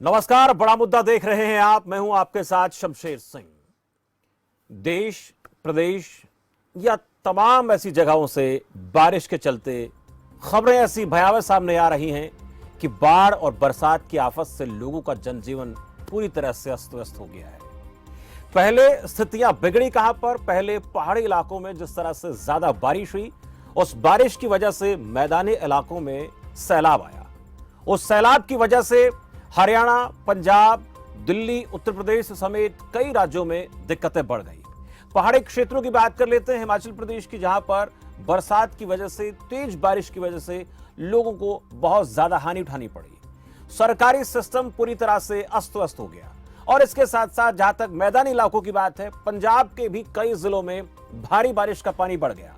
नमस्कार, बड़ा मुद्दा देख रहे हैं आप। मैं हूं आपके साथ शमशेर सिंह। देश, प्रदेश या तमाम ऐसी जगहों से बारिश के चलते खबरें ऐसी भयावह सामने आ रही हैं कि बाढ़ और बरसात की आफत से लोगों का जनजीवन पूरी तरह से अस्त व्यस्त हो गया है। पहले स्थितियां बिगड़ी कहां पर? पहले पहाड़ी इलाकों में जिस तरह से ज्यादा बारिश हुई, उस बारिश की वजह से मैदानी इलाकों में सैलाब आया। उस सैलाब की वजह से हरियाणा, पंजाब, दिल्ली, उत्तर प्रदेश समेत कई राज्यों में दिक्कतें बढ़ गई। पहाड़ी क्षेत्रों की बात कर लेते हैं, हिमाचल प्रदेश की, जहां पर बरसात की वजह से, तेज बारिश की वजह से लोगों को बहुत ज्यादा हानि उठानी पड़ी। सरकारी सिस्टम पूरी तरह से अस्त व्यस्त हो गया। और इसके साथ साथ जहां तक मैदानी इलाकों की बात है, पंजाब के भी कई जिलों में भारी बारिश का पानी बढ़ गया।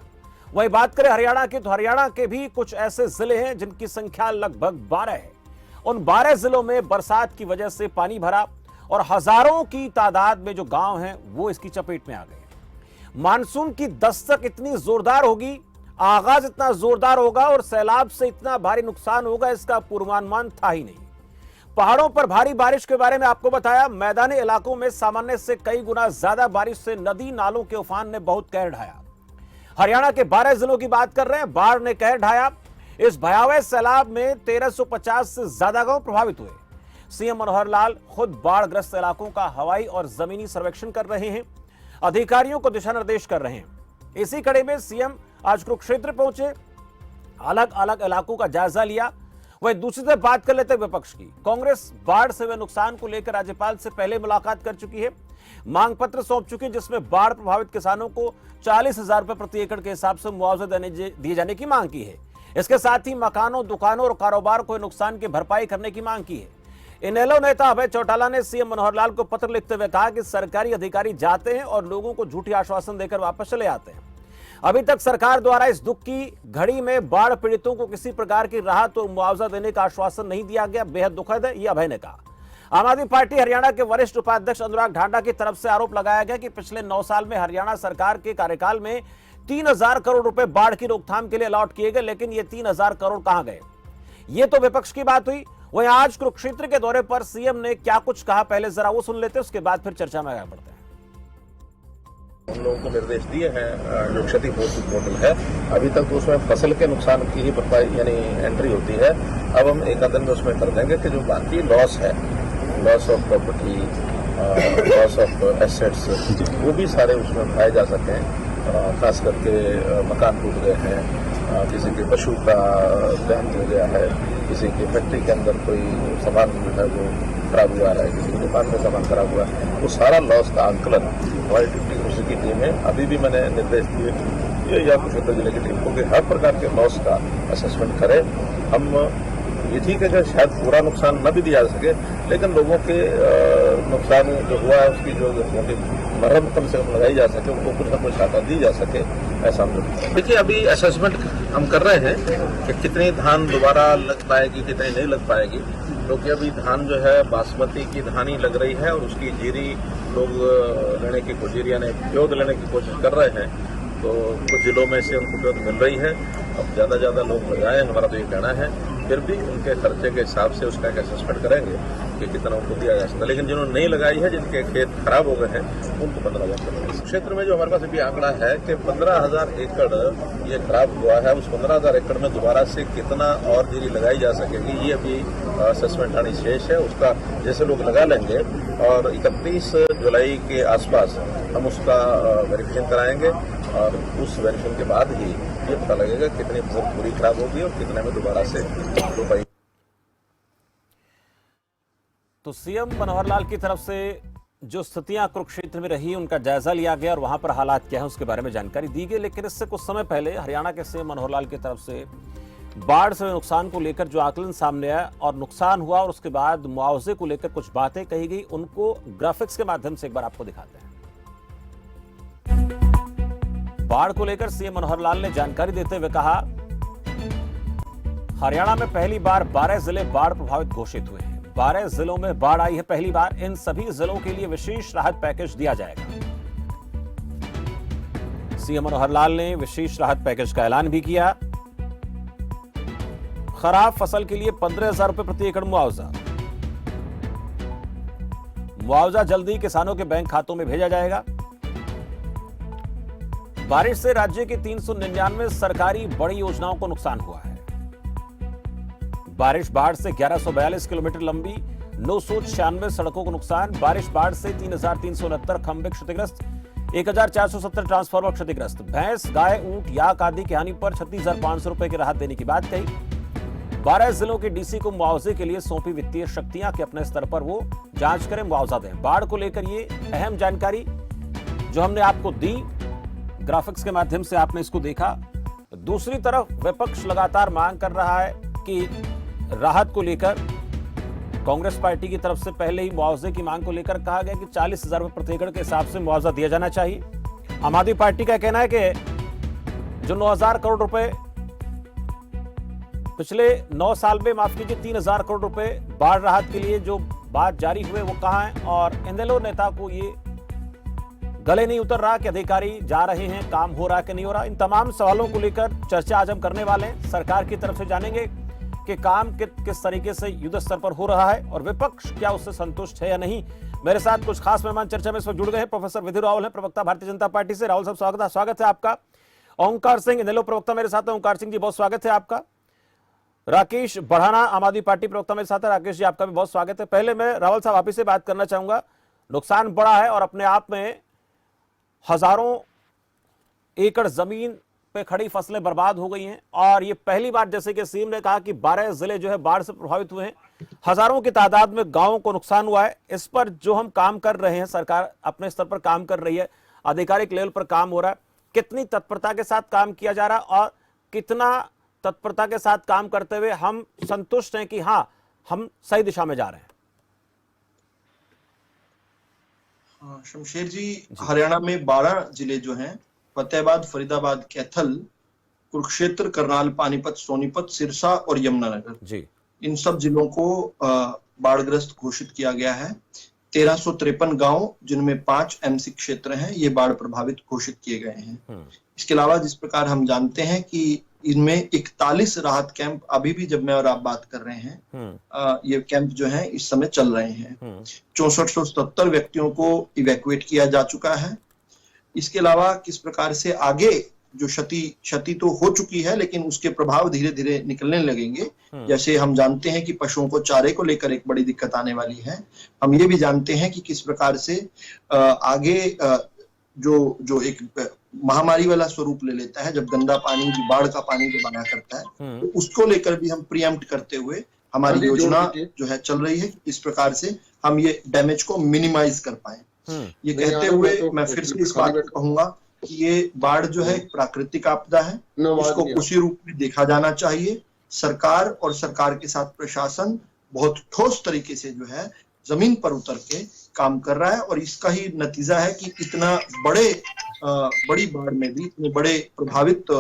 वही बात करें हरियाणा की, तो हरियाणा के भी कुछ ऐसे जिले हैं जिनकी संख्या लगभग 12 है। उन 12 जिलों में बरसात की वजह से पानी भरा और हजारों की तादाद में जो गांव हैं वो इसकी चपेट में आ गए। मानसून की दस्तक इतनी जोरदार होगी, आगाज इतना जोरदार होगा और सैलाब से इतना भारी नुकसान होगा, इसका पूर्वानुमान था ही नहीं। पहाड़ों पर भारी बारिश के बारे में आपको बताया। मैदानी इलाकों में सामान्य से कई गुना ज्यादा बारिश से नदी नालों के उफान ने बहुत कहर ढाया। हरियाणा के 12 जिलों की बात कर रहे हैं, बाढ़ ने कहर ढाया। इस भयावह सैलाब में 1350 से ज्यादा गांव प्रभावित हुए। सीएम मनोहर लाल खुद बाढ़ग्रस्त इलाकों का हवाई और जमीनी सर्वेक्षण कर रहे हैं, अधिकारियों को दिशा निर्देश कर रहे हैं। इसी कड़ी में सीएम आज कुरुक्षेत्र पहुंचे, अलग अलग इलाकों का जायजा लिया। वहीं दूसरी तरफ बात कर लेते हैं विपक्ष की। कांग्रेस बाढ़ से हुए नुकसान को लेकर राज्यपाल से पहले मुलाकात कर चुकी है, मांग पत्र सौंप चुकी है, जिसमें बाढ़ प्रभावित किसानों को 40,000 रुपए प्रति एकड़ के हिसाब से मुआवजा दिए जाने की मांग की है। इसके साथ ही मकानों, दुकानों और कारोबार को नुकसान की भरपाई करने की मांग की है। इनेलो नेता अभय चौटाला ने सीएम मनोहर लाल को पत्र लिखते हुए कहा कि सरकारी अधिकारी जाते हैं और लोगों को झूठी आश्वासन देकर वापस चले आते हैं। अभी तक सरकार द्वारा इस दुख की घड़ी में बाढ़ पीड़ितों को किसी प्रकार की राहत और मुआवजा देने का आश्वासन नहीं दिया गया। बेहद दुखद है, यह अभय ने कहा। आम आदमी पार्टी हरियाणा के वरिष्ठ उपाध्यक्ष अनुराग ढांडा की तरफ से आरोप लगाया गया कि पिछले 9 साल में हरियाणा सरकार के कार्यकाल में 3,000 करोड़ रुपए बाढ़ की रोकथाम के लिए अलॉट किए गए, लेकिन ये 3,000 करोड़ कहां गए? ये तो विपक्ष की बात हुई। वहीं आज कुरुक्षेत्र के दौरे पर सीएम ने क्या कुछ कहा, पहले जरा वो सुन लेते हैं, उसके बाद फिर चर्चा में आगे बढ़ते हैं। हम लोगों को निर्देश दिए हैं, जो क्षतिपूर्ति पोर्टल है, अभी तक तो उसमें फसल के नुकसान की ही भरपाई यानी एंट्री होती है। अब हम एक आध दिन में उसमें कर देंगे कि जो बाकी लॉस है, loss of property, loss of assets, वो भी सारे उसमें उठाए जा सकें। खास करके मकान टूट गए हैं, किसी के पशु का देहांत हो गया है, किसी की फैक्ट्री के अंदर कोई सामान जो है वो खराब हुआ है, किसी की दुकान में सामान खराब हुआ है, वो सारा लॉस का आंकलन हमारी डिप्टी की टीम है। अभी भी मैंने निर्देश दिए या कुरुक्षेत्र जिले की टीम को कि हर प्रकार के लॉस का असेसमेंट करें। हम ये ठीक है कि शायद पूरा नुकसान न भी दिया जा सके, लेकिन लोगों के नुकसान जो हुआ है उसकी जो मरम्मत कम से कम लगाई जा सके, उनको कुछ न कुछ सहायता दी जा सके, ऐसा हम लोग। देखिए, अभी असेसमेंट हम कर रहे हैं कि कितनी धान दोबारा लग पाएगी, कितनी नहीं लग पाएगी, क्योंकि अभी धान जो है बासमती की धान ही लग रही है और उसकी जीरी लोग लेने की कोशिश यानी प्योद लेने की कोशिश कर रहे हैं। तो कुछ जिलों में से उनको प्योद मिल रही है। अब ज़्यादा लोग लगाए, हमारा तो ये कहना है। फिर भी उनके खर्चे के हिसाब से उसका एक असेसमेंट करेंगे कि कितना उनको दिया जा सकता है। लेकिन जिन्होंने नहीं लगाई है, जिनके खेत खराब हो गए हैं, उनको 15,000 करोड़। इस क्षेत्र में जो हमारे पास अभी आंकड़ा है कि 15,000 एकड़ ये खराब हुआ है। उस 15,000 एकड़ में दोबारा से कितना और जीरी लगाई जा सकेगी, ये अभी असेसमेंट आनी शेष है। उसका जैसे लोग लगा लेंगे और 31 जुलाई के आसपास हम उसका वेरिफिकेशन कराएंगे और उस वेरिफिकेशन के बाद ही ये पता लगेगा कितनी फसल पूरी खराब होगी और कितने में दोबारा से रुपये। तो सीएम मनोहर लाल की तरफ से जो स्थितियां कुरुक्षेत्र में रही, उनका जायजा लिया गया और वहां पर हालात क्या है उसके बारे में जानकारी दी गई। लेकिन इससे कुछ समय पहले हरियाणा के सीएम मनोहर लाल की तरफ से बाढ़ से नुकसान को लेकर जो आकलन सामने आया और नुकसान हुआ और उसके बाद मुआवजे को लेकर कुछ बातें कही गई, उनको ग्राफिक्स के माध्यम से एक बार आपको दिखाते हैं। बाढ़ को लेकर सीएम मनोहर लाल ने जानकारी देते हुए कहा, हरियाणा में पहली बार 12 जिले बाढ़ प्रभावित घोषित हुए हैं। 12 जिलों में बाढ़ आई है पहली बार। इन सभी जिलों के लिए विशेष राहत पैकेज दिया जाएगा। सीएम मनोहर लाल ने विशेष राहत पैकेज का ऐलान भी किया। खराब फसल के लिए 15,000 रुपए प्रति एकड़ मुआवजा, मुआवजा जल्दी किसानों के बैंक खातों में भेजा जाएगा। बारिश से राज्य की 399 सरकारी बड़ी योजनाओं को नुकसान हुआ है। बारिश बाढ़ से 1142 किलोमीटर लंबी 996 सड़कों को नुकसान। बारिश बाढ़ से 3369 खंभे क्षतिग्रस्त, 1470 ट्रांसफार्मर क्षतिग्रस्त। भैंस, गाय, ऊंट, याक आदि की हानि पर 36,500 रुपए की राहत देने की बात कही। 12 जिलों के डीसी को मुआवजे के लिए सौंपी वित्तीय शक्तियां कि अपने स्तर पर वो जांच करें, मुआवजा दें। बाढ़ को लेकर ये अहम जानकारी जो हमने आपको दी, ग्राफिक्स के माध्यम से आपने इसको देखा। दूसरी तरफ विपक्ष लगातार मांग कर रहा है कि राहत को लेकर कांग्रेस पार्टी की तरफ से पहले ही मुआवजे की मांग को लेकर कहा गया कि 40,000 रुपए प्रति एकड़ के हिसाब से मुआवजा दिया जाना चाहिए। आम आदमी पार्टी का कहना है कि जो 9,000 करोड़ रुपए पिछले 9 साल में, माफ कीजिए 3,000 करोड़ रुपए बाढ़ राहत के लिए जो बात जारी हुए वो कहां है, और इनेलो नेता को ये गले नहीं उतर रहा कि अधिकारी जा रहे हैं, काम हो रहा है कि नहीं हो रहा। इन तमाम सवालों को लेकर चर्चा आज हम करने वाले हैं। सरकार की तरफ से जानेंगे कि काम किस तरीके से युद्ध स्तर पर हो रहा है और विपक्ष क्या उससे संतुष्ट है या नहीं। मेरे साथ कुछ खास मेहमान चर्चा में इस वक्त जुड़ गए हैं। प्रोफेसर विधु रावल हैं, प्रवक्ता भारतीय जनता पार्टी से। राहुल साहब स्वागत है आपका। ओंकार सिंह इनेलो प्रवक्ता मेरे साथ हैं। ओंकार सिंह जी बहुत स्वागत है आपका। राकेश बढ़ाना आम आदमी पार्टी प्रवक्ता मेरे साथ है। राकेश जी आपका भी बहुत स्वागत है। पहले मैं रावल साहब आप ही से बात करना चाहूंगा। नुकसान बड़ा है और अपने आप में हजारों एकड़ जमीन पे खड़ी फसलें बर्बाद हो गई हैं, और ये पहली बार जैसे कि सीएम ने कहा कि 12 जिले जो है बाढ़ से प्रभावित हुए हैं, हजारों की तादाद में गांवों को नुकसान हुआ है। इस पर जो हम काम कर रहे हैं, सरकार अपने स्तर पर काम कर रही है, आधिकारिक लेवल पर काम हो रहा है, कितनी तत्परता के साथ काम किया जा रहा है और कितना तत्परता के साथ काम करते हुए हम संतुष्ट हैं कि हाँ हम सही दिशा में जा रहे हैं? शमशेर जी, हरियाणा में 12 जिले जो हैं, फतेहाबाद, फरीदाबाद, कैथल, कुरुक्षेत्र, करनाल, पानीपत, सोनीपत, सिरसा और यमुनानगर जी, इन सब जिलों को बाढ़ग्रस्त घोषित किया गया है। 1353 गांव, जिनमें 5 एमसी क्षेत्र हैं, ये बाढ़ प्रभावित घोषित किए गए हैं। इसके अलावा जिस प्रकार हम जानते हैं कि इनमें 41 राहत कैंप अभी भी, जब मैं और आप बात कर रहे हैं, ये कैंप जो है इस समय चल रहे हैं। 6477 व्यक्तियों को इवैक्यूएट किया जा चुका है। इसके अलावा किस प्रकार से आगे जो क्षति तो हो चुकी है, लेकिन उसके प्रभाव धीरे धीरे निकलने लगेंगे। जैसे हम जानते हैं कि पशुओं को चारे को लेकर एक बड़ी दिक्कत आने वाली है। हम ये भी जानते हैं कि किस प्रकार से आगे जो एक महामारी वाला स्वरूप ले लेता है, जब गंदा पानी, जो बाढ़ का पानी जब आया करता है, तो उसको लेकर भी हम प्रीएम्प्ट करते हुए हमारी योजना जो है चल रही है, इस प्रकार से हम ये डैमेज को मिनिमाइज कर पाए। ये कहते हुए मैं फिर से इस बात को कहूंगा कि ये बाढ़ जो है एक प्राकृतिक आपदा है, इसको उसी रूप में देखा जाना चाहिए। सरकार और सरकार के साथ प्रशासन बहुत ठोस तरीके से जो है जमीन पर उतर के काम कर रहा है, और इसका ही नतीजा है कि इतना बड़ी बाढ़ में भी, इतने बड़े प्रभावित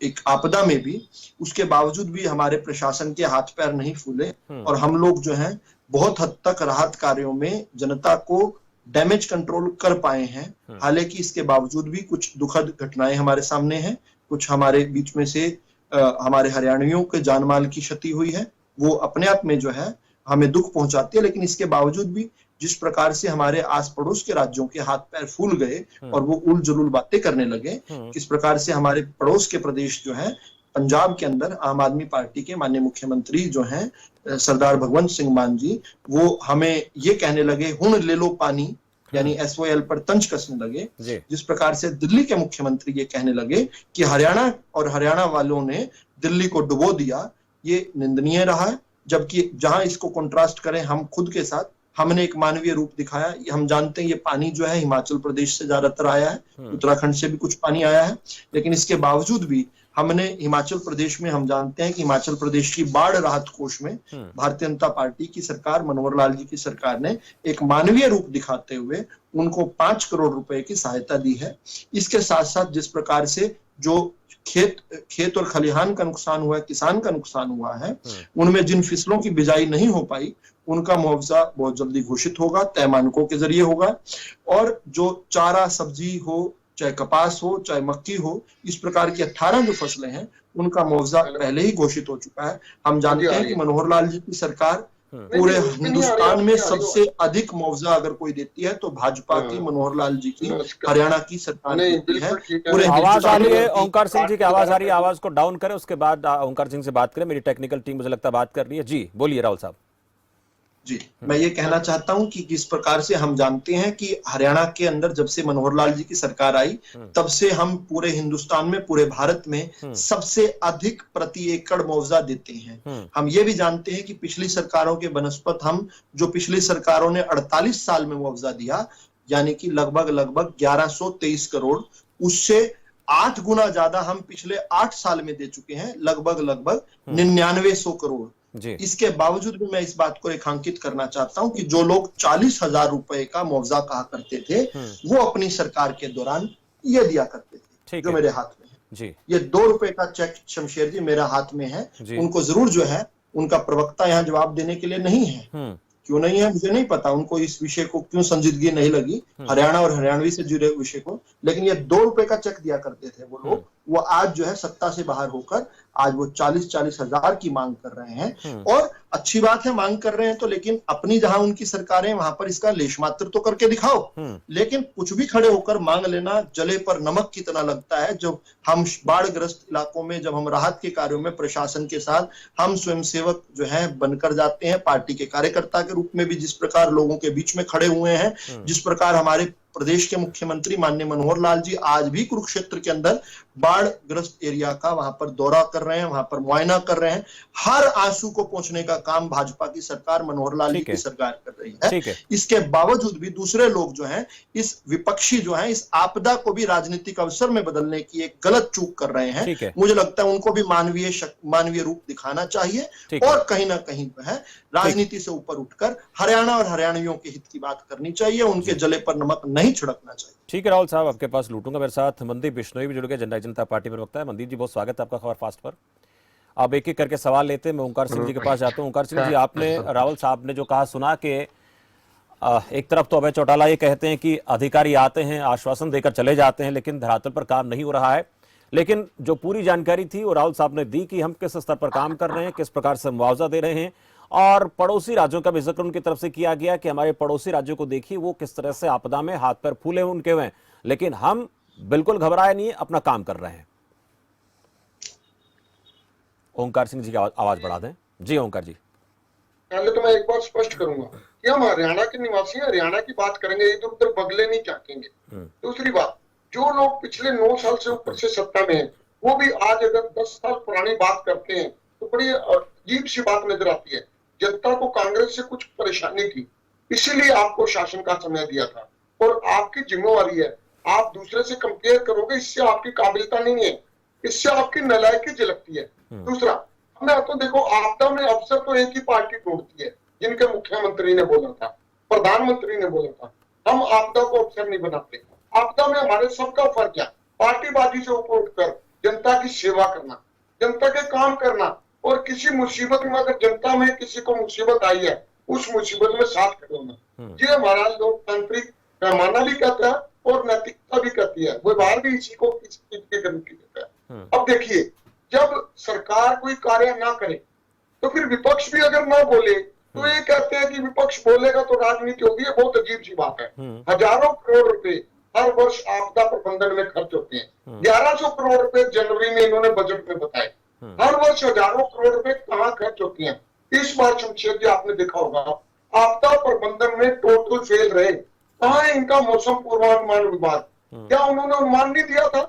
एक आपदा में भी, उसके बावजूद भी हमारे प्रशासन के हाथ पैर नहीं फूले, और हम लोग जो हैं बहुत हद तक राहत कार्यों में जनता को डैमेज कंट्रोल कर पाए हैं। हालांकि इसके बावजूद भी कुछ दुखद घटनाएं हमारे सामने हैं। कुछ हमारे बीच में से हमारे हरियाणवियों के जान माल की क्षति हुई है, वो अपने आप में जो है हमें दुख पहुंचाती है। लेकिन इसके बावजूद भी जिस प्रकार से हमारे आस पड़ोस के राज्यों के हाथ पैर फूल गए और वो उल जलूल बातें करने लगे, किस प्रकार से हमारे पड़ोस के प्रदेश जो है, पंजाब के अंदर आम आदमी पार्टी के माननीय मुख्यमंत्री जो हैं सरदार भगवंत सिंह मान जी, वो हमें ये कहने लगे, हुण ले लो पानी, यानी SOL पर तंज कसने लगे। जिस प्रकार से दिल्ली के मुख्यमंत्री ये कहने लगे कि हरियाणा और हरियाणा वालों ने दिल्ली को डुबो दिया, ये निंदनीय रहा है। जबकि जहां इसको कंट्रास्ट करें हम खुद के साथ, हमने एक मानवीय रूप दिखाया। हम जानते हैं ये पानी जो है हिमाचल प्रदेश से ज्यादातर आया है, उत्तराखंड से भी कुछ पानी आया है, लेकिन इसके बावजूद भी हमने हिमाचल प्रदेश में, हम जानते हैं कि हिमाचल प्रदेश की बाढ़ राहत कोष में भारतीय जनता पार्टी की सरकार, मनोहर लाल जी की सरकार ने एक मानवीय रूप दिखाते हुए उनको 5 करोड़ रुपए की सहायता दी है। इसके साथ साथ जिस प्रकार से जो खेत और खलिहान का नुकसान हुआ है, किसान का नुकसान हुआ है, उनमें जिन फसलों की बिजाई नहीं हो पाई, उनका मुआवजा बहुत जल्दी घोषित होगा, तय मानकों के जरिए होगा। और जो चारा, सब्जी हो, चाहे कपास हो, चाहे मक्की हो, इस प्रकार की 18 जो फसलें हैं, उनका मुआवजा पहले ही घोषित हो चुका है। हम जानते हैं कि मनोहर लाल जी की सरकार पूरे हिंदुस्तान में सबसे अधिक मुआवजा अगर कोई देती है तो भाजपा की मनोहर लाल जी की हरियाणा की सरकार देती है। पूरे आवाज आ रही है ओंकार सिंह जी की, आवाज आ रही है, आवाज को डाउन करें, उसके बाद ओंकार सिंह से बात करें। मेरी टेक्निकल टीम मुझे लगता है बात कर रही है। जी बोलिए राहुल साहब। जी, मैं ये कहना चाहता हूं कि किस प्रकार से हम जानते हैं कि हरियाणा के अंदर जब से मनोहर लाल जी की सरकार आई तब से हम पूरे हिंदुस्तान में, पूरे भारत में सबसे अधिक प्रति एकड़ मुआवजा देते हैं। हम ये भी जानते हैं कि पिछली सरकारों के बनस्पत हम जो पिछली सरकारों ने 48 साल में मुआवजा दिया, यानी कि लगभग 1123 करोड़, उससे 8 गुना ज्यादा हम पिछले 8 साल में दे चुके हैं, लगभग 9900 करोड़। इसके बावजूद भी मैं इस बात को रेखांकित करना चाहता हूं कि जो लोग 40,000 रुपए का मुआवजा कहा करते थे वो अपनी सरकार के दौरान ये दिया करते थे, जो मेरे हाथ में है जी। ये 2 रुपए का चेक शमशेर जी मेरा हाथ में है। उनको जरूर जो है उनका प्रवक्ता यहाँ जवाब देने के लिए नहीं है। क्यों नहीं है मुझे नहीं पता, उनको इस विषय को क्यों संजीदगी नहीं लगी, हरियाणा और हरियाणवी से जुड़े विषय को। लेकिन ये 2 रुपए का चेक दिया करते थे वो लोग, वो आज जो है सत्ता से बाहर होकर आज वो 40-40 हजार की मांग कर रहे हैं। और अच्छी बात है मांग कर रहे हैं तो, लेकिन अपनी जहां उनकी सरकारें वहां पर इसका लेश मात्र तो करके दिखाओ। लेकिन कुछ भी खड़े होकर मांग लेना जले पर नमक की तरह लगता है। जब हम बाढ़ ग्रस्त इलाकों में, जब हम राहत के कार्यों में प्रशासन के साथ हम स्वयंसेवक जो है बनकर जाते हैं, पार्टी के कार्यकर्ता के रूप में भी जिस प्रकार लोगों के बीच में खड़े हुए हैं, जिस प्रकार हमारे प्रदेश के मुख्यमंत्री माननीय मनोहर लाल जी आज भी कुरुक्षेत्र के अंदर बाढ़ ग्रस्त एरिया का वहां पर दौरा कर रहे हैं, वहां पर मुआयना कर रहे हैं, हर आंसू को पहुंचने का काम भाजपा की सरकार, मनोहर लाल जी की सरकार कर रही है। इसके बावजूद भी दूसरे लोग जो हैं, इस विपक्षी जो हैं, इस आपदा को भी राजनीतिक अवसर में बदलने की एक गलत चूक कर रहे हैं। मुझे लगता है उनको भी मानवीय रूप दिखाना चाहिए और कहीं ना कहीं जो है राजनीति से ऊपर उठकर हरियाणा और हरियाणवियों के हित की बात करनी चाहिए, उनके जले पर नमक नहीं छिड़कना चाहिए। ठीक है राहुल साहब, आपके पास लूटूंगा। मेरे साथ मनदीप बिश्नोई भी जुड़ गए, जनता जनता पार्टी प्रवक्ता है। मनदीप जी बहुत स्वागत है आपका खबर फास्ट पर। अब एक एक करके सवाल लेते हैं। मैं ओंकार सिंह जी के पास जाता हूँ। ओंकार सिंह जी, आपने राहुल साहब ने जो कहा सुना कि एक तरफ तो अभय चौटाला ये कहते हैं कि अधिकारी आते हैं, आश्वासन देकर चले जाते हैं, लेकिन धरातल पर काम नहीं हो रहा है। लेकिन जो पूरी जानकारी थी वो राहुल साहब ने दी कि हम किस स्तर पर काम कर रहे हैं, किस प्रकार से मुआवजा दे रहे हैं, और पड़ोसी राज्यों का भी जिक्र उनकी तरफ से किया गया कि हमारे पड़ोसी राज्यों को देखिए वो किस तरह से आपदा में हाथ पैर फूले उनके हुए, लेकिन हम बिल्कुल घबराए नहीं, अपना काम कर रहे हैं। ओंकार सिंह जी की आवाज बढ़ा दें। जी ओंकार जी। पहले तो मैं एक बात स्पष्ट करूंगा कि हम हरियाणा के निवासी हैं, हरियाणा की बात करेंगे, इधर उधर बगले नहीं चाहेंगे। दूसरी बात, जो लोग पिछले 9 साल से ऊपर से सत्ता में हैं, वो भी आज अगर 10 साल पुरानी बात करते हैं तो बड़ी अजीब सी बात नजर आती है। जनता को कांग्रेस से कुछ परेशानी थी, इसीलिए आपको शासन का समय दिया था, और आपकी जिम्मेवारी है। आप दूसरे से कंपेयर करोगे, इससे आपकी काबिलियता नहीं है, इससे आपकी नालायकी झलकती है। दूसरा, मैं तो देखो, आपदा में अफसर तो एक ही पार्टी ढूंढती है, जिनके मुख्यमंत्री ने बोला था, प्रधानमंत्री ने बोला था, हम आपदा को अफसर नहीं बनाते। आपदा में हमारे सबका फर्क है, पार्टीबाजी से ऊपर उठकर जनता की सेवा करना, जनता के काम करना, और किसी मुसीबत में अगर जनता में किसी को मुसीबत आई है, उस मुसीबत में साथ खड़े होना, ये हमारा लोकतांत्रिक पैमाना भी कहता है और नैतिकता भी कहती है। वो बाहर भी इसी को करने की देता है। अब देखिए, जब सरकार कोई कार्य ना करे तो फिर विपक्ष भी अगर ना बोले तो ये कहते हैं कि विपक्ष बोलेगा तो राजनीति होगी। ये बहुत अजीब सी बात है। हजारों करोड़ रुपए हर वर्ष आपदा प्रबंधन में खर्च होते हैं। 1100 करोड़ रुपए जनवरी में इन्होंने बजट में बताए। हर वर्ष हजारों करोड़ रुपए कहाँ खर्च होते हैं। इस बार शमशेर जी आपने देखा होगा, आपदा प्रबंधन में टोटल फेल रहे। कहाँ है इनका मौसम पूर्वानुमान विभाग? क्या उन्होंने अनुमान नहीं दिया था?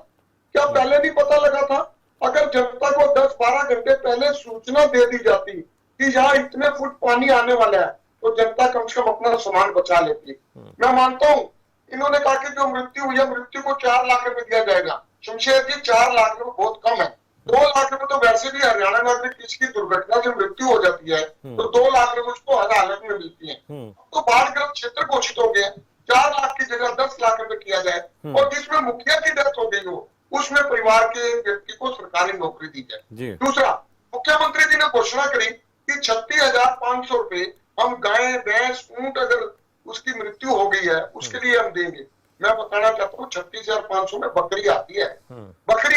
क्या पहले नहीं पता लगा था? अगर जनता को 10-12 घंटे पहले सूचना दे दी जाती कि यहाँ इतने फुट पानी आने वाला है, तो जनता कम से कम अपना सामान बचा लेती। मैं मानता हूँ, इन्होंने कहा कि जो मृत्यु हुई है, मृत्यु को 4 लाख रुपए दिया जाएगा। शमशेर जी, 4 लाख रुपए बहुत कम है। 2 लाख रुपए तो वैसे भी हरियाणा में अगर किसी की दुर्घटना से मृत्यु हो जाती है तो 2 लाख रुपए उसको हर हालत में मिलती है। तो बाढ़ग्रस्त क्षेत्र घोषित हो गए, 4 लाख की जगह 10 लाख रुपए किया जाए, और जिसमें मुखिया की डेथ हो गई हो उसमें परिवार के व्यक्ति को सरकारी नौकरी दी जाए। दूसरा, मुख्यमंत्री जी ने घोषणा करी कि 36,500 रुपए हम गाय, भैंस, ऊंट अगर उसकी मृत्यु हो गई है उसके लिए हम देंगे। मैं बताना चाहता हूँ, 36,500 में बकरी आती है, बकरी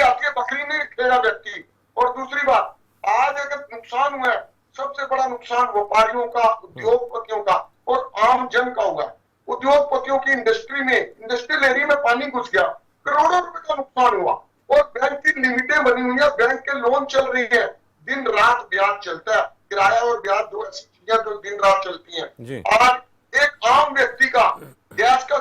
नहीं रखेगा व्यक्ति। और दूसरी बात, आज अगर नुकसान हुआ है सबसे बड़ा नुकसान व्यापारियों का, उद्योगपतियों का और आम जन का होगा। उद्योगपतियों की इंडस्ट्रियल एरिया में पानी घुस गया, करोड़ों रुपए का नुकसान हुआ। और बैंक की लिमिटें बनी हुई है, बैंक के लोन चल रही है, दिन रात ब्याज चलता है, किराया और ब्याज दो ऐसी चीजें जो दिन रात चलती हैं। आज एक आम व्यक्ति का गैस का,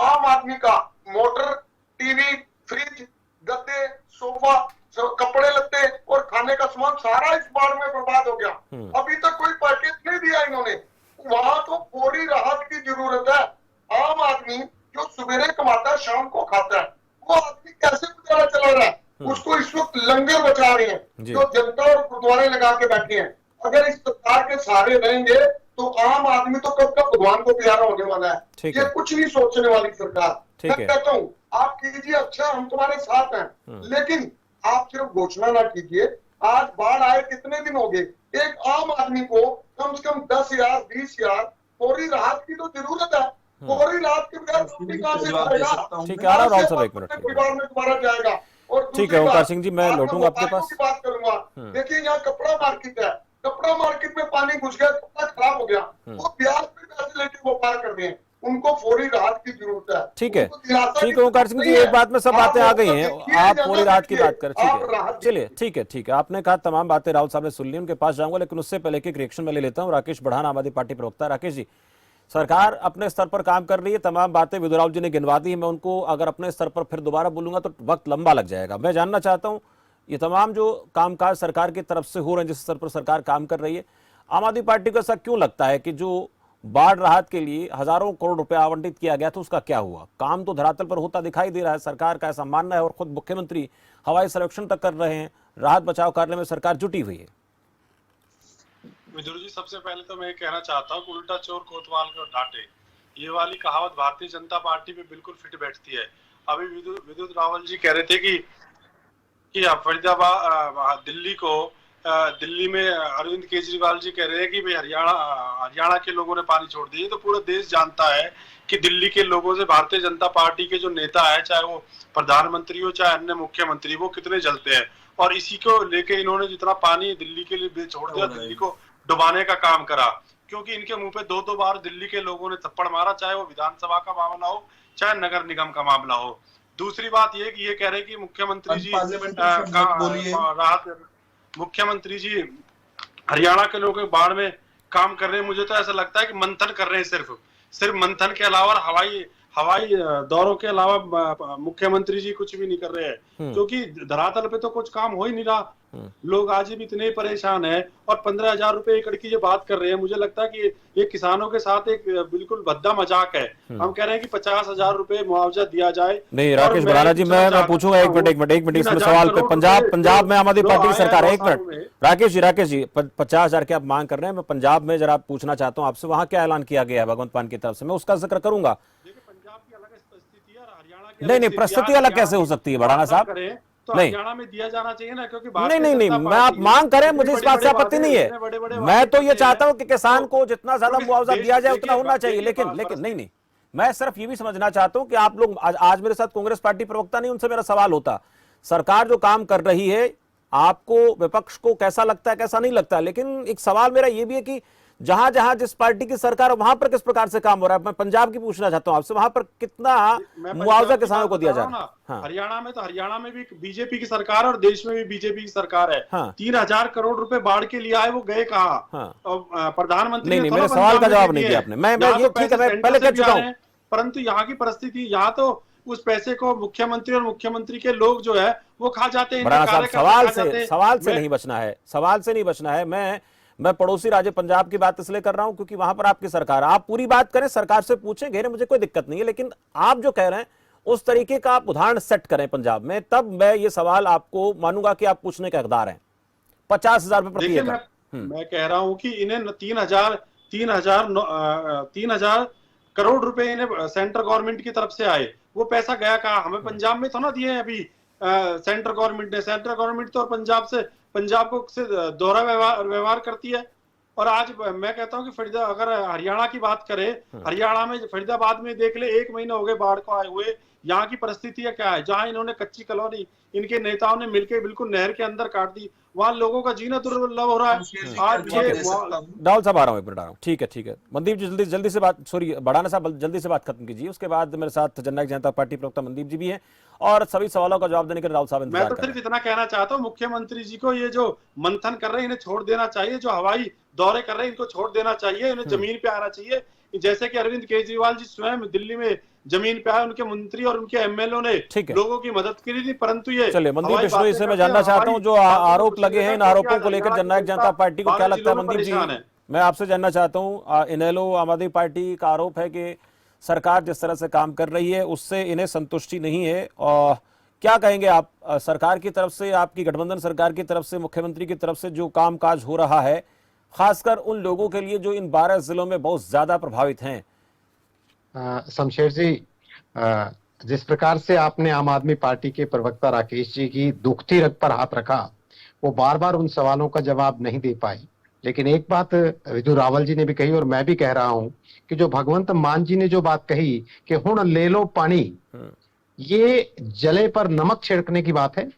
आम आदमी का मोटर, टीवी, फ्रिज, गद्दे, सोफा, कपड़े लत्ते और खाने का सामान सारा इस बाढ़ में बर्बाद हो गया। अभी तक कोई पैकेज नहीं दिया इन्होंने। वहां तो फौरी राहत की जरूरत है। आम आदमी जो सवेरे कमाता है शाम को खाता है, वो आदमी कैसे गुजारा चला रहा है? उसको इस वक्त लंगर बचा रहे हैं जो जनता और गुरुद्वारे लगा के बैठे हैं। अगर इस सरकार के सहारे रहेंगे तो आम आदमी तो कब कब भगवान को प्यारा होने वाला है। ये कुछ नहीं सोचने वाली सरकार। मैं कहता हूँ आप कीजिए, अच्छा हम तुम्हारे साथ हैं, लेकिन आप सिर्फ घोषणा ना कीजिए। आज बाढ़ आए कितने दिन हो गए, एक आम आदमी को कम से कम 10,000 20,000 फौरी राहत की तो जरूरत है। फौरी राहत के बगैर कहां से जाएगा? ठीक है, आ रहा हूं राहुल साहब, एक मिनट परिवार में दोबारा जाएगा। और ठीक है ओंकार सिंह जी, मैं लौटूंगा आपके पास। की बात करूंगा। देखिए यहाँ कपड़ा मार्केट है, कपड़ा मार्केट में पानी घुस गया, कपड़ा खराब हो गया, वो ब्याज पे पैसे लेके व्यापार कर रहे हैं, उनको फौरी राहत की जरूरत है। ठीक है, ठीक है ओंकार सिंह जी, एक बात में सब बातें आ गई हैं, आप फौरी राहत की बात करें। ठीक है, चलिए ठीक है, ठीक है, आपने कहा तमाम बातें राहुल साहब ने सुन ली, उनके पास जाऊंगा, लेकिन उससे पहले एक रिएक्शन मैं ले लेता हूं। राकेश बढ़ान, आम आदमी पार्टी प्रवक्ता। राकेश जी, सरकार अपने स्तर पर काम कर रही है, तमाम बातें विदु राहुल जी ने गिनवा दी है, मैं उनको अगर अपने स्तर पर फिर दोबारा बोलूंगा तो वक्त लंबा लग जाएगा। मैं जानना चाहता हूं ये तमाम जो कामकाज सरकार की तरफ से हो रहे हैं, जिस स्तर पर सरकार काम कर रही है, आम आदमी पार्टी को ऐसा क्यों लगता है कि जो बाढ़ राहत के लिए हजारों करोड़ रुपए आवंटित किया गया था उसका क्या हुआ? काम तो धरातल पर होता दिखाई दे रहा है, सरकार का ऐसा मानना है, और खुद मुख्यमंत्री हवाई सर्वेक्षण तक कर रहे हैं, राहत बचाव कार्य में सरकार जुटी हुई है। विदुर जी, सबसे पहले तो मैं कहना चाहता हूँ, उल्टा चोर कोतवाल को डांटे, ये वाली कहावत भारतीय जनता पार्टी में बिल्कुल फिट बैठती है। अभी विद्युत रावल जी कह रहे थे कि फरीदाबाद दिल्ली में अरविंद केजरीवाल जी कह रहे हैं कि भाई हरियाणा के लोगों ने पानी छोड़ दिया। तो पूरा देश जानता है कि दिल्ली के लोगों से भारतीय जनता पार्टी के जो नेता है, चाहे वो प्रधानमंत्री हो चाहे अन्य मुख्यमंत्री, वो कितने जलते हैं। और इसी को लेके इन्होंने जितना पानी दिल्ली के लिए छोड़ दिया, दिल्ली को डुबाने का काम करा, क्योंकि इनके मुंह पे दो बार दिल्ली के लोगों ने थप्पड़ मारा, चाहे वो विधानसभा का मामला हो चाहे नगर निगम का मामला हो। दूसरी बात ये कि ये कह रहे कि मुख्यमंत्री जी हरियाणा के लोगों के बाढ़ में काम कर रहे हैं। मुझे तो ऐसा लगता है कि मंथन कर रहे हैं, सिर्फ मंथन के अलावा, हवाई दौरों के अलावा मुख्यमंत्री जी कुछ भी नहीं कर रहे हैं, क्योंकि धरातल पे तो कुछ काम हो ही नहीं रहा। लोग आज भी इतने परेशान हैं, और 15,000 रुपए एकड़ की जो बात कर रहे हैं, मुझे लगता है कि ये किसानों के साथ एक बिल्कुल भद्दा मजाक है। हम कह रहे हैं कि 50,000 रुपए मुआवजा दिया जाए। नहीं राकेश बढ़ाना जी, मैं पूछूंगा, एक मिनट इसमें सवाल पे, पंजाब में आम आदमी पार्टी की सरकार है। एक मिनट राकेश जी 50,000 की आप मांग कर रहे हैं, मैं पंजाब में जरा पूछना चाहता हूँ आपसे, वहां क्या ऐलान किया गया है भगवंत मान की तरफ से? मैं उसका जिक्र करूंगा। नहीं, परिस्थिति अलग कैसे हो सकती है बढ़ाना साहब? तो हरियाणा में दिया जाना चाहिए ना, क्योंकि नहीं, मैं आप मांग करें, मुझे इस बात से आपत्ति नहीं है। मैं तो ये चाहता हूं कि किसान को जितना ज्यादा मुआवजा दिया जाए उतना होना चाहिए, लेकिन नहीं, मैं सिर्फ ये भी समझना चाहता हूं कि आप लोग आज मेरे साथ कांग्रेस पार्टी प्रवक्ता नहीं, उनसे मेरा सवाल होता, सरकार जो काम कर रही है आपको, विपक्ष को कैसा लगता है कैसा नहीं लगता, लेकिन एक सवाल मेरा ये भी है कि जहां जहां जिस पार्टी की सरकार है वहां पर किस प्रकार से काम हो रहा है? मैं पंजाब की पूछना चाहता हूं आपसे, वहां पर कितना मुआवजा किसानों को दिया जा रहा है? हाँ। हरियाणा में भी बीजेपी की सरकार और देश में भी बीजेपी की सरकार है। हाँ। 3,000 करोड़ रुपए बाढ़ के लिए आए, वो गए कहाँ? हाँ। प्रधानमंत्री नहीं, मेरे सवाल का जवाब नहीं दिया आपने। मैं ये ठीक है, मैं पहले कह चुका हूं, परंतु यहाँ की परिस्थिति, यहाँ तो उस पैसे को मुख्यमंत्री और मुख्यमंत्री के लोग जो है वो खा जाते हैं। सवाल से नहीं बचना है। मैं पड़ोसी राज्य पंजाब की बात इसलिए कर रहा हूं क्योंकि वहां पर आपकी सरकार, आप पूरी बात करें, सरकार से पूछें, घेरे, मुझे कोई दिक्कत नहीं है, लेकिन आप जो कह रहे हैं उस तरीके का आप उदाहरण सेट करें पंजाब में, तब मैं ये सवाल आपको मानूंगा कि आप पूछने के हकदार हैं। 50,000 रुपए प्रति एकड़। मैं कह रहा हूं कि इन्हें 3,000 करोड़ रुपए इन्हें सेंट्रल गवर्नमेंट की तरफ से आए, वो पैसा गया कहाँ? हमें पंजाब में तो ना दिए अभी सेंट्रल गवर्नमेंट ने। सेंट्रल गवर्नमेंट तो पंजाब को दोहरा व्यवहार करती है। और आज मैं कहता हूं कि अगर हरियाणा की बात करें, हरियाणा में फरीदाबाद में देख ले, 1 महीना हो गए बाढ़ को आए हुए। यहाँ की परिस्थितियां क्या है, जहां इन्होंने कच्ची कॉलोनी इनके नेताओं ने मिलकर बिल्कुल नहर के अंदर काट दी, वहां लोगों का जीना दुर्लभ हो रहा है। आज ये राहुल साहब आ रहा हूँ, एक मिनट आ रहा हूँ। ठीक है मनदीप जी, जल्दी से बात, सॉरी बढ़ाना साहब, जल्दी से बात खत्म कीजिए। उसके बाद मेरे साथ जननायक जनता पार्टी प्रवक्ता मनदीप जी भी हैं और सभी सवालों का जवाब देने के लिए राहुल साहब मैं इंतजार तो कर सिर्फ रहे हैं। इतना कहना चाहता हूँ, मुख्यमंत्री जी को ये जो मंथन कर रहे हैं इन्हें छोड़ देना चाहिए। जो हवाई दौरे कर रहे हैं इनको छोड़ देना चाहिए, इन्हें जमीन पे आना चाहिए। जैसे कि अरविंद केजरीवाल जी स्वयं दिल्ली में जमीन पे आए, उनके मंत्री और उनके एमएलए ने लोगों की मदद करी थी, परंतु ये चलिए मनदीप बिश्नोई से मैं जानना चाहता हूं, जो आरोप लगे हैं, इन आरोपों को लेकर जननायक जनता पार्टी को क्या लगता है? मनदीप जी, मैं आपसे जानना चाहता हूं, इनेलो आम आदमी पार्टी का आरोप है कि सरकार जिस तरह से काम कर रही है उससे इन्हें संतुष्टि नहीं है, और क्या कहेंगे आप? सरकार की तरफ से, आपकी गठबंधन सरकार की तरफ से, मुख्यमंत्री की तरफ से जो कामकाज हो रहा है, खासकर उन लोगों के लिए जो इन 12 जिलों में बहुत ज्यादा प्रभावित हैं। शमशेर जी, जिस प्रकार से आपने आम आदमी पार्टी के प्रवक्ता राकेश जी की दुखती रग पर हाथ रखा, वो बार बार उन सवालों का जवाब नहीं दे पाए। लेकिन एक बात विधु रावल जी ने भी कही और मैं भी कह रहा हूं कि जो भगवंत मान जी ने जो बात कही कि हुण ले लो पानी, ये जले पर नमक छिड़कने की बात है।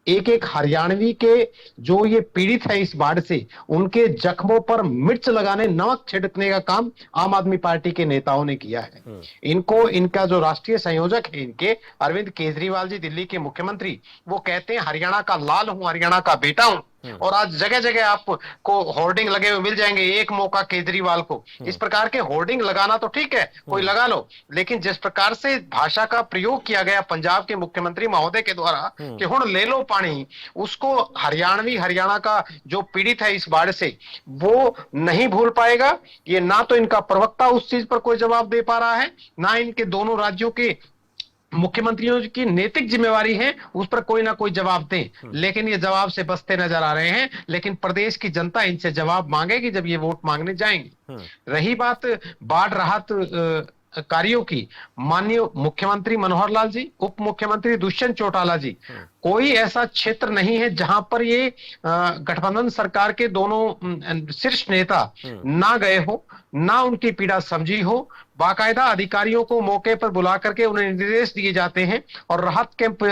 एक एक हरियाणवी के जो ये पीड़ित है इस बाढ़ से, उनके जख्मों पर मिर्च लगाने, नमक छिड़कने का काम आम आदमी पार्टी के नेताओं ने किया है। इनको, इनका जो राष्ट्रीय संयोजक है इनके, अरविंद केजरीवाल जी, दिल्ली के मुख्यमंत्री, वो कहते हैं हरियाणा का लाल हूं, हरियाणा का बेटा हूं। और आज जगह जगह आपको होर्डिंग लगे हुए मिल जाएंगे, एक मौका केजरीवाल को। इस प्रकार के होर्डिंग लगाना तो ठीक है, कोई लगा लो, लेकिन जिस प्रकार से भाषा का प्रयोग किया गया पंजाब के मुख्यमंत्री महोदय के द्वारा कि हुण ले लो पानी, उसको हरियाणवी, हरियाणा का जो पीड़ित है इस बाढ़ से, वो नहीं भूल पाएगा। ये ना तो इनका प्रवक्ता उस चीज पर कोई जवाब दे पा रहा है, ना इनके दोनों राज्यों के मुख्यमंत्रियों की नैतिक जिम्मेवारी है उस पर कोई ना कोई जवाब दें। लेकिन ये जवाब से बचते नजर आ रहे हैं। लेकिन प्रदेश की जनता इनसे जवाब मांगेगी जब ये वोट मांगने जाएंगे। रही बात बाढ़ राहत कार्यों की, माननीय मुख्यमंत्री मनोहर लाल जी, उप मुख्यमंत्री दुष्यंत चौटाला जी, कोई ऐसा क्षेत्र नहीं है जहां पर ये गठबंधन सरकार के दोनों शीर्ष नेता ना गए हो, ना उनकी पीड़ा समझी हो। बाकायदा अधिकारियों को मौके पर बुला करके उन्हें निर्देश दिए जाते हैं और राहत कैंप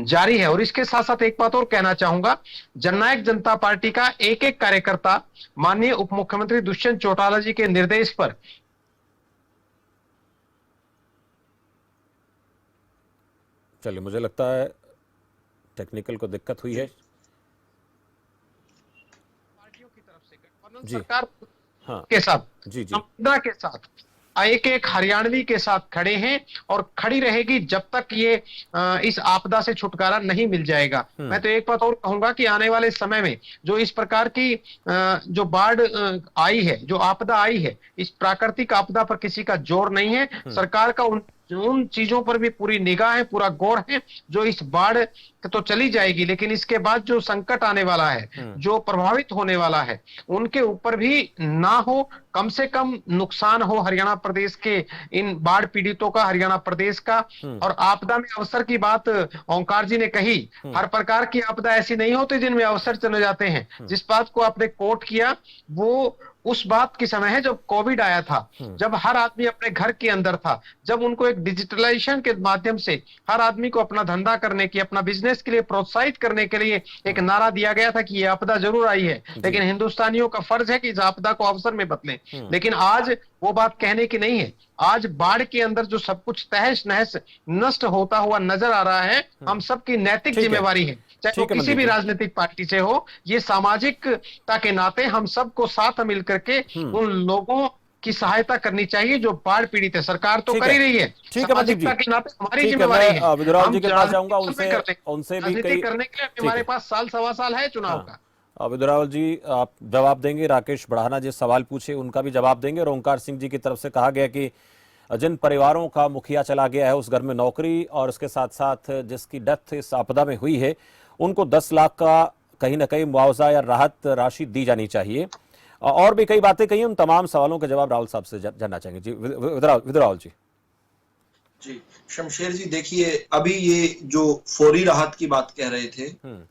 जारी है। और इसके साथ साथ एक बात और कहना चाहूंगा, जननायक जनता पार्टी का एक एक कार्यकर्ता माननीय उप मुख्यमंत्री दुष्यंत चौटाला जी के निर्देश पर चलिए, मुझे लगता है टेक्निकल को दिक्कत हुई है पार्टियों की तरफ से गठबंधन सरकार के साथ, जी के साथ एक एक हरियाणवी के साथ खड़े हैं और खड़ी रहेगी जब तक ये इस आपदा से छुटकारा नहीं मिल जाएगा। मैं तो एक बात और कहूंगा कि आने वाले समय में जो इस प्रकार की जो बाढ़ आई है, जो आपदा आई है, इस प्राकृतिक आपदा पर किसी का जोर नहीं है। सरकार का उन चीजों पर भी पूरी निगाह है, पूरा गौर है। जो इस बाढ़ तो चली जाएगी, लेकिन इसके बाद जो संकट आने वाला है, जो प्रभावित होने वाला है, उनके ऊपर भी ना हो, कम से कम नुकसान हो हरियाणा प्रदेश के इन बाढ़ पीड़ितों का, हरियाणा प्रदेश का। और आपदा में अवसर की बात ओंकार जी ने कही, हर प्रकार की आपदा ऐसी नहीं होती जिनमें अवसर चले जाते हैं। जिस बात को आपने कोट किया वो उस बात की समय है जब कोविड आया था, जब हर आदमी अपने घर के अंदर था, जब उनको एक डिजिटलाइजेशन के माध्यम से हर आदमी को अपना धंधा करने की, अपना बिजनेस के लिए प्रोत्साहित करने के लिए एक नारा दिया गया था कि ये आपदा जरूर आई है, लेकिन हिंदुस्तानियों का फर्ज है कि इस आपदा को अवसर में बदलें। लेकिन आज वो बात कहने की नहीं है। आज बाढ़ के अंदर जो सब कुछ तहस नहस नष्ट होता हुआ नजर आ रहा है, हम सबकी नैतिक जिम्मेवारी है, चाहे वो किसी भी राजनीतिक पार्टी से हो। ये सामाजिकता के नाते हम सबको साथ मिलकर के उन लोगों की सहायता करनी चाहिए जो बाढ़ पीड़ित है। सरकार तो कर ही रही है, सामाजिकता के नाते हमारी जिम्मेवारी है। विद्युराव जी के पास जाऊंगा, उनसे भी कई करने के लिए हमारे पास साल सवा साल है चुनाव का। विद्युराव जी आप जवाब देंगे, राकेश बढ़ाना जिस सवाल पूछे उनका भी जवाब देंगे। और ओंकार सिंह जी की तरफ से कहा गया कि जिन परिवारों का मुखिया चला गया है उस घर में नौकरी, और इसके साथ साथ जिसकी डेथ इस आपदा में हुई है, उनको 10 लाख का कहीं ना कहीं मुआवजा या राहत राशि दी जानी चाहिए। और भी कई बातें कही, उन तमाम सवालों के जवाब राहुल साहब से जानना चाहेंगे। जी विद्युराव जी। जी शमशेर जी, देखिए अभी ये जो फौरी राहत की बात कह रहे थे,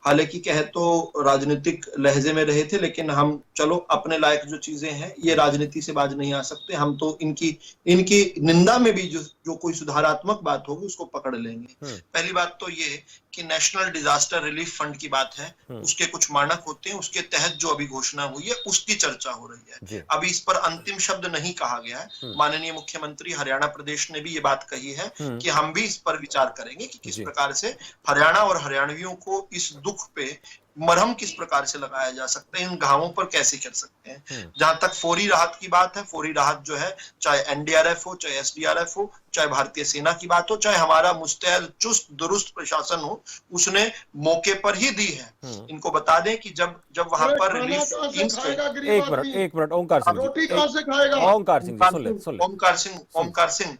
हालांकि कहे तो राजनीतिक लहजे में रहे थे, लेकिन हम चलो अपने लायक जो चीजें हैं ये राजनीति से बाज नहीं आ सकते, हम तो इनकी इनकी निंदा में भी जो कोई सुधारात्मक बात होगी उसको पकड़ लेंगे। पहली बात तो ये कि नेशनल डिजास्टर रिलीफ फंड की बात है, उसके कुछ मानक होते हैं, उसके तहत जो अभी घोषणा हुई है उसकी चर्चा हो रही है। अभी इस पर अंतिम शब्द नहीं कहा गया है। माननीय मुख्यमंत्री हरियाणा प्रदेश ने भी ये बात कही है कि हम भी इस पर विचार करेंगे कि किस प्रकार से हरियाणा और हरियाणवियों को इस दुख पे मरहम किस प्रकार से लगाया जा सकता है, इन घावों पर कैसे कर सकते हैं। जहां तक फौरी राहत की बात है, फौरी राहत जो है चाहे एनडीआरएफ हो, चाहे एसडीआरएफ हो, चाहे भारतीय सेना की बात हो, चाहे हमारा मुस्तैद चुस्त दुरुस्त प्रशासन हो, उसने मौके पर ही दी है। इनको बता दें कि जब वहां पर रिलीफ टीम्स एक मिनट ओंकार सिंह रोटी कहां से खाएगा? ओंकार सिंह जी, सुन ले। ओमकार सिंह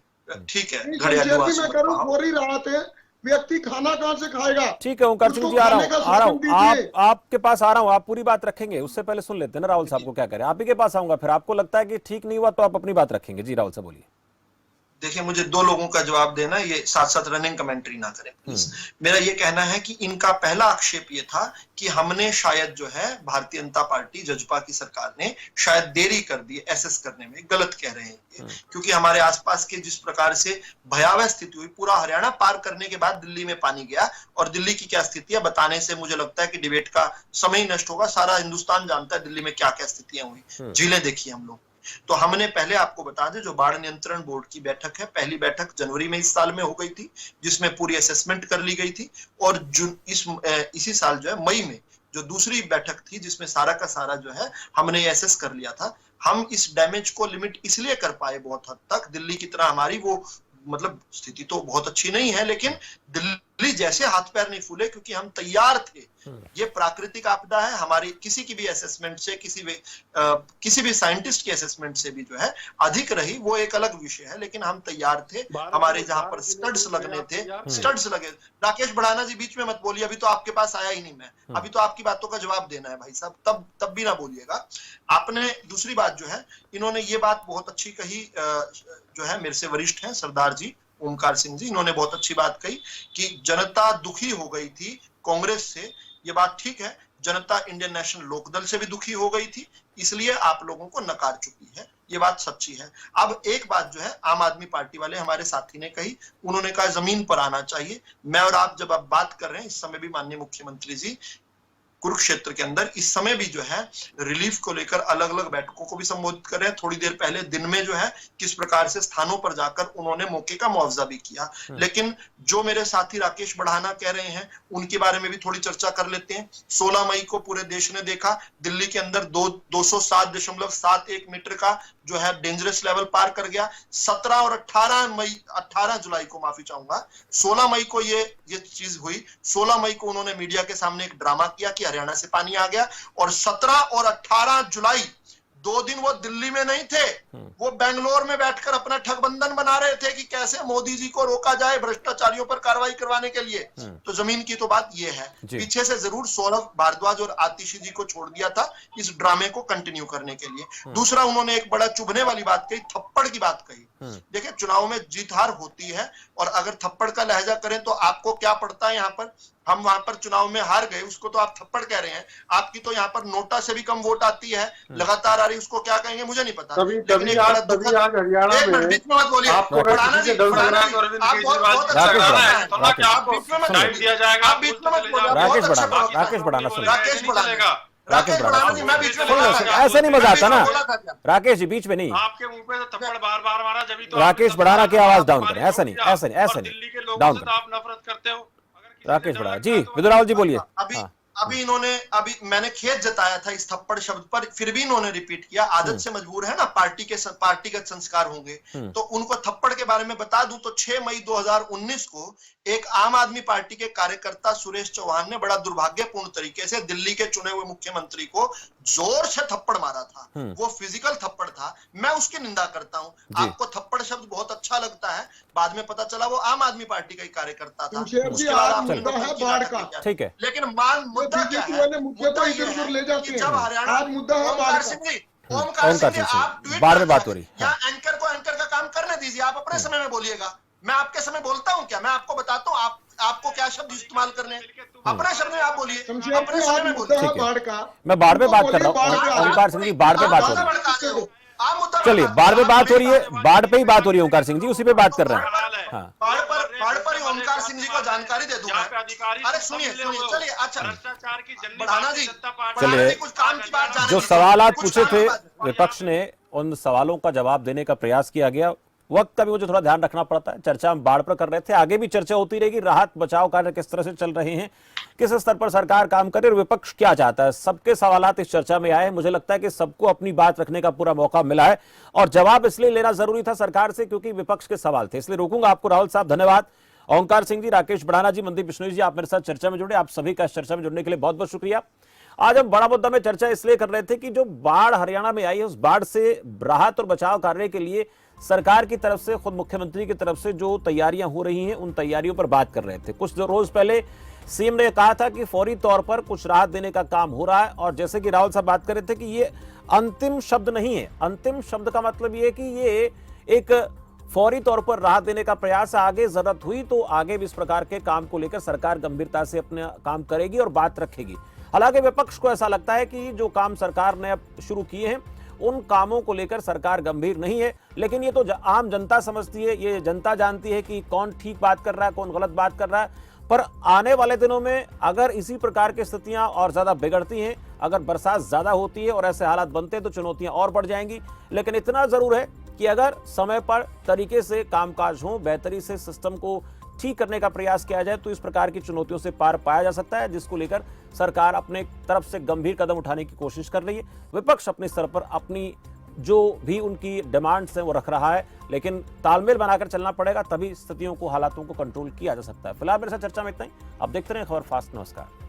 ठीक है, मैं करूं फौरी राहत है, व्यक्ति खाना कहां से खाएगा? ठीक है ओंकार सिंह जी, आ रहा हूँ आपके पास आ रहा हूँ, आप पूरी बात रखेंगे, उससे पहले सुन लेते हैं ना राहुल साहब को क्या करें। आप ही के पास आऊंगा, फिर आपको लगता है कि ठीक नहीं हुआ तो आप अपनी बात रखेंगे। जी राहुल साहब बोलिए। देखिए मुझे दो लोगों का जवाब देना, ये साथ साथ रनिंग कमेंट्री ना करें प्लीज। मेरा ये कहना है कि इनका पहला आक्षेप ये था कि हमने शायद जो है भारतीय जनता पार्टी जजपा की सरकार ने शायद देरी कर दी एसेस करने में। गलत कह रहे हैं क्योंकि हमारे आसपास के जिस प्रकार से भयावह स्थिति हुई, पूरा हरियाणा पार करने के बाद दिल्ली में पानी गया, और दिल्ली की क्या स्थिति है बताने से मुझे लगता है कि डिबेट का समय ही नष्ट होगा। सारा हिंदुस्तान जानता है दिल्ली में क्या क्या स्थितियां हुई, झीलें देखी हम लोग। तो हमने पहले आपको बता दें, जो बाढ़ नियंत्रण बोर्ड की बैठक है, पहली बैठक जनवरी में इस साल में हो गई थी, जिसमें पूरी असेसमेंट कर ली गई थी, और इसी साल जो है मई में जो दूसरी बैठक थी जिसमें सारा का सारा जो है हमने एसेस कर लिया था। हम इस डैमेज को लिमिट इसलिए कर पाए बहुत हद तक, दिल्ली की तरह हमारी वो मतलब स्थिति तो बहुत अच्छी नहीं है, लेकिन दिल्ली जैसे हाथ पैर नहीं फूले क्योंकि हम तैयार थे। ये प्राकृतिक आपदा है, हमारी किसी की भी असेसमेंट से, किसी भी साइंटिस्ट के असेसमेंट से भी जो है अधिक रही, वो एक अलग विषय है, लेकिन हम तैयार थे। हमारे जहां पर स्टड्स लगने थे, स्टड्स लगे। राकेश बढ़ाना जी बीच में मत बोलिए, अभी तो आपके पास आया ही नहीं मैं, अभी तो आपकी बातों का जवाब देना है भाई साहब, तब भी ना बोलिएगा। आपने दूसरी बात जो है, इन्होंने ये बात बहुत अच्छी कही, जो है मेरे से वरिष्ठ हैं सरदार जी ओमकार सिंह जी, इन्होंने बहुत अच्छी बात कही कि जनता दुखी हो गई थी कांग्रेस से। ये बात ठीक है, जनता इंडियन नेशनल लोकदल से भी दुखी हो गई थी, इसलिए आप लोगों को नकार चुकी है। ये बात सच्ची है। अब एक बात जो है आम आदमी पार्टी वाले हमारे साथी ने कही, उन्होंने कहा जमीन पर आना चाहिए। मैं और आप जब आप बात कर रहे हैं, इस समय भी माननीय मुख्यमंत्री जी कुरुक्षेत्र के अंदर इस समय भी जो है रिलीफ को लेकर अलग अलग बैठकों को भी संबोधित कर रहे हैं। थोड़ी देर पहले दिन में जो है किस प्रकार से स्थानों पर जाकर उन्होंने मौके का मुआवजा भी किया। लेकिन जो मेरे साथी राकेश बढ़ाना कह रहे हैं उनके बारे में भी थोड़ी चर्चा कर लेते हैं। 16 मई को पूरे देश ने देखा, दिल्ली के अंदर 207.71 मीटर का जो है डेंजरस लेवल पार कर गया। 17 और 18 जुलाई को माफी चाहूंगा, 16 मई को ये चीज हुई। 16 मई को उन्होंने मीडिया के सामने एक ड्रामा किया कि हरियाणा से पानी आ गया, और 17 और 18 जुलाई 2 दिन वो दिल्ली में नहीं थे, वो बेंगलोर में बैठकर अपना ठगबंधन बना रहे थे कि कैसे मोदी जी को रोका जाए भ्रष्टाचारियों पर कार्रवाई करवाने के लिए। तो जमीन की तो बात ये है, पीछे से जरूर सौरभ भारद्वाज और आतिशी जी को छोड़ दिया था इस ड्रामे को कंटिन्यू करने के लिए। दूसरा, उन्होंने एक बड़ा चुभने वाली बात कही, थप्पड़ की बात कही। देखिए चुनाव में जीत हार होती है, और अगर थप्पड़ का लहजा करें तो आपको क्या पड़ता है। यहाँ पर हम वहां पर चुनाव में हार गए, उसको तो आप थप्पड़ कह रहे हैं। आपकी तो यहाँ पर नोटा से भी कम वोट आती है, लगातार आ रही, उसको क्या कहेंगे मुझे नहीं पता। ऐसे नहीं मजा आता ना राकेश जी, बीच में नहीं। आपके मुंह पे तो थप्पड़ बार बार मारा, जब तो राकेश बढ़ाना की आवाज डाउन करें, ऐसा नहीं दिल्ली के लोगों से तो आप नफरत करते हो। राकेश बढ़ा जी, विदुर राहुल जी बोलिए। अभी मैंने खेद जताया था इस थप्पड़ शब्द पर, फिर भी इन्होंने रिपीट किया। आदत से मजबूर है ना, पार्टीगत संस्कार होंगे तो उनको थप्पड़ के बारे में बता दूं तो 6 मई 2019 को एक आम आदमी पार्टी के कार्यकर्ता सुरेश चौहान ने बड़ा दुर्भाग्यपूर्ण तरीके से दिल्ली के चुने हुए मुख्यमंत्री को जोर से थप्पड़ मारा था। वो फिजिकल थप्पड़ था, मैं उसकी निंदा करता हूं। आपको थप्पड़ शब्द बहुत अच्छा लगता है, बाद में पता चला वो आम आदमी पार्टी का ही कार्यकर्ता था। ठीक है, लेकिन मुद्दा क्या है, मुद्दा जब हरियाणा ओमकार सिंह जी आप बाद में बात हो रही है। एंकर को एंकर का काम करने दीजिए, आप अपने समय में बोलिएगा। मैं आपके समय बोलता हूँ क्या? मैं आपको बताता हूँ आपको क्या शब्द इस्तेमाल करने हैं। अपने शब्द में आप बोलिए, अपने समय में बोलिए। ठीक है, मैं बाढ़ पे बात कर रहा हूँ। ओंकार सिंह जी, बाढ़ पे बात हो रही है, चलिए बाढ़ पे बात हो रही है, बाढ़ पे ही बात हो रही है ओंकार सिंह जी, उसी पे बात कर रहे हैं। हाँ, बाढ़ पर ही ओंकार सिंह जी को जानकारी दे दूंगा। अरे सुनिए, चलिए, अच्छा बढ़ाना जी, चलिए, कुछ काम की बात जो सवाल पूछे थे विपक्ष ने, उन सवालों का जवाब देने का प्रयास किया गया। वक्त का भी मुझे थोड़ा ध्यान रखना पड़ता है, चर्चा हम बाढ़ पर कर रहे थे, आगे भी चर्चा होती रहेगी। राहत बचाव कार्य किस तरह से चल रहे हैं, किस स्तर पर सरकार काम करे और विपक्ष क्या चाहता है, सबके सवालात इस चर्चा में आए। मुझे लगता है कि सबको अपनी बात रखने का पूरा मौका मिला है और जवाब इसलिए लेना जरूरी था सरकार से क्योंकि विपक्ष के सवाल थे। इसलिए रोकूंगा आपको। राहुल साहब धन्यवाद, ओंकार सिंह जी, राकेश बढ़ाना जी, मनदीप बिश्नोई जी, आप मेरे साथ चर्चा में जुड़े। आप सभी का इस चर्चा में जुड़ने के लिए बहुत बहुत शुक्रिया। आज हम बड़ा मुद्दा में चर्चा इसलिए कर रहे थे कि जो बाढ़ हरियाणा में आई है, उस बाढ़ से राहत और बचाव कार्य के लिए सरकार की तरफ से, खुद मुख्यमंत्री की तरफ से जो तैयारियां हो रही हैं, उन तैयारियों पर बात कर रहे थे। कुछ रोज पहले सीएम ने कहा था कि फौरी तौर पर कुछ राहत देने का काम हो रहा है और जैसे कि राहुल साहब बात कर रहे थे कि ये अंतिम शब्द नहीं है। अंतिम शब्द का मतलब ये कि ये एक फौरी तौर पर राहत देने का प्रयास है। आगे जरूरत हुई तो आगे भी इस प्रकार के काम को लेकर सरकार गंभीरता से अपना काम करेगी और बात रखेगी। हालांकि विपक्ष को ऐसा लगता है कि जो काम सरकार ने अब शुरू किए हैं उन कामों को लेकर सरकार गंभीर नहीं है, लेकिन ये तो आम जनता समझती है, ये जनता जानती है कि कौन ठीक बात कर रहा है, कौन गलत बात कर रहा है। पर आने वाले दिनों में अगर इसी प्रकार की स्थितियां और ज्यादा बिगड़ती हैं, अगर बरसात ज्यादा होती है और ऐसे हालात बनते हैं तो चुनौतियां और बढ़ जाएंगी। लेकिन इतना जरूर है कि अगर समय पर तरीके से कामकाज हो, बेहतरी से सिस्टम को ठीक करने का प्रयास किया जाए तो इस प्रकार की चुनौतियों से पार पाया जा सकता है, जिसको लेकर सरकार अपने तरफ से गंभीर कदम उठाने की कोशिश कर रही है। विपक्ष अपने स्तर पर अपनी जो भी उनकी डिमांड्स हैं वो रख रहा है, लेकिन तालमेल बनाकर चलना पड़ेगा, तभी स्थितियों को, हालातों को कंट्रोल किया जा सकता है। फिलहाल मेरे साथ चर्चा में इतना ही। अब देखते रहें खबर फास्ट। नमस्कार।